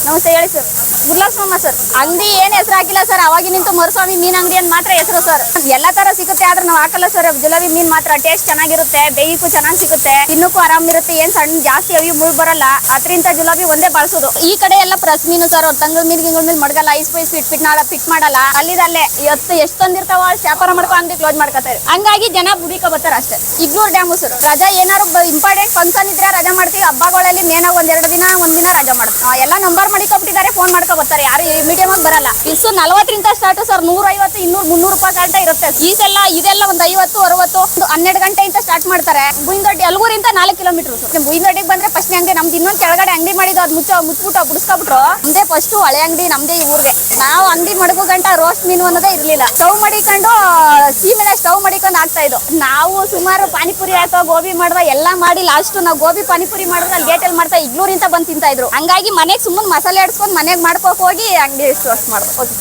ನಮಸ್ತೆ ಹೇಳಿ sir. ಗುರ್ಲಕ್ಷ್ಮಮ್ಮ sir. ಅಂಗಡಿ ಏನ್ ಹೆಸರು ಹಾಕಿಲ್ಲ ಸರ್. ಅವಾಗಿ ನಿಂತು ಮರುಸ್ವಾಮಿ ಮೀನ್ ಅಂಗಡಿ ಅಂತ ಮಾತ್ರ ಹೆಸರು ಸರ್. ಎಲ್ಲಾ ತರ ಸಿಗುತ್ತೆ ಆದ್ರೆ ನಾವು ಹಾಕಲ್ಲ ಸರ್. ಜಿಲೇಬಿ ಮೀನ್ ಮಾತ್ರ ಟೇಸ್ಟ್ ಚೆನ್ನಾಗಿರುತ್ತೆ, ಬೇಯಿಗೂ ಚೆನ್ನಾಗಿ ಸಿಗುತ್ತೆ, ತಿನ್ನಕ್ಕೂ ಆರಾಮ್ ಇರುತ್ತೆ. ಏನ್ ಸಣ್ಣ ಜಾಸ್ತಿ ಅವಿ ಮುಳ್ ಬರಲ್ಲ. ಅದರಿಂದ ಜಿಲೇಬಿ ಒಂದೇ ಬಳಸೋದು. ಈ ಕಡೆ ಎಲ್ಲ ಪ್ರೆಸ್ ಮೀನು ಸರ್. ತಂಗಳ ಮೀನ್ ಗಿಂಗಳ ಮೀನ್ ಮಡಗಲ್ಲ, ಐಸ್ ಫಿಟ್ ಮಾಡಲ್ಲ. ಅಲ್ಲಿದಲ್ಲೇ ಎಷ್ಟು ತಂದಿರ್ತಾವ ವ್ಯಾಪಾರ ಮಾಡ್ಕೊ ಅಂಗಡಿ ಕ್ಲೋಸ್ ಮಾಡ್ಕೊತಾರೆ. ಹಂಗಾಗಿ ಜನ ಬುಡಿಕ ಬರ್ತಾರೆ ಅಷ್ಟೇ. ಇಗ್ನೂರ್ ಡ್ಯಾಮು ಸರ್. ರಜಾ ಏನಾರು ಇಂಪಾರ್ಟೆಂಟ್ ಫಂಕ್ಷನ್ ಇದ್ರೆ ರಜಾ ಮಾಡ್ತೀವಿ. ಹಬ್ಬಗಳಲ್ಲಿ ಮೇನಾಗ ಒಂದ್ ದಿನ ರಜಾ ಮಾಡ್ತೀವಿ. ಎಲ್ಲ ನಂಬರ್ ಮಾಡಿಕೊಬಿಟ್ಟಿದ್ದಾರೆ, ಫೋನ್ ಮಾಡ್ಕೊ ಬರ್ತಾರೆ. ಯಾರು ಮೀಡಿಯಂ ಆಗಿ ಬರಲ್ಲ. Fix 40ರಿಂದ start sir. 150, 200, 300 ರೂಪಾಯಿ ಗಂಟೆ ಇರುತ್ತೆ. ಇದೆಲ್ಲ ಒಂದು 50, 60, 12 ಗಂಟೆಯಿಂದ ಸ್ಟಾರ್ಟ್ ಮಾಡ್ತಾರೆ. ಬುಯಿನದೊಡ್ಡಿ ಅಲ್ಗೂರಿಂದ 4 ಕಿಲೋಮೀಟರ್ ಸರ್. ಬುಯಿನದೊಡ್ಡಿಗೆ ಬಂದ್ರೆ ಫಸ್ಟ್ ಅಂಗಡಿ ನಮ್ದು. ಇನ್ನೊಂದು ಕೆಳಗಡೆ ಅಂಗಡಿ ಮಾಡಿದ್ದು ಅದು ಮುಚ್ಬಿಟ್ಟು ಬಿಡಿಸ್ಕೊಬಿಟ್ರು. ನಮ್ದೇ ಫಸ್ಟ್ ಹಳೆ ಅಂಗಡಿ, ನಮ್ದೇ ಈ ಊರಿಗೆ. ನಾವು ಅಂಗಡಿ ಮಡಗೋ ಗಂಟ ರೋಸ್ಟ್ ಮೀನು ಅನ್ನೋದೇ ಇರ್ಲಿಲ್ಲ. ಸ್ಟವ್ ಮಾಡಿಕೊಂಡು ಸೀಮೆನೆ ಸ್ಟವ್ ಮಾಡಿಕೊಂಡು ಆಗ್ತಾ ಇದ್ದು. ನಾವು ಸುಮಾರು ಪಾನಿಪುರಿ ಆಯ್ತು, ಗೋಬಿ ಮಾಡುವ ಎಲ್ಲ ಮಾಡಿ ಲಾಸ್ಟ್ ನಾವು ಗೋಬಿ ಪಾನಿಪುರಿ ಮಾಡಿದ್ರೆ ಅಲ್ಲಿ ಗೇಟಲ್ಲಿ ಮಾಡ್ತಾ ಇಗ್ಲೂರಿಂತ ಬಂದು ತಿಂತಾ ಇದ್ರು. ಹಂಗಾಗಿ ಮನೆಗೆ ಸುಮ್ಮನೆ ಮಸಾಲೆ ಆಡ್ಸ್ಕೊಂಡು ಮನೆಗೆ ಮಾಡ್ಕೋಕ್ ಹೋಗಿ ಅಂಗಡಿ ರೋಸ್ಟ್ ಮಾಡೋದು.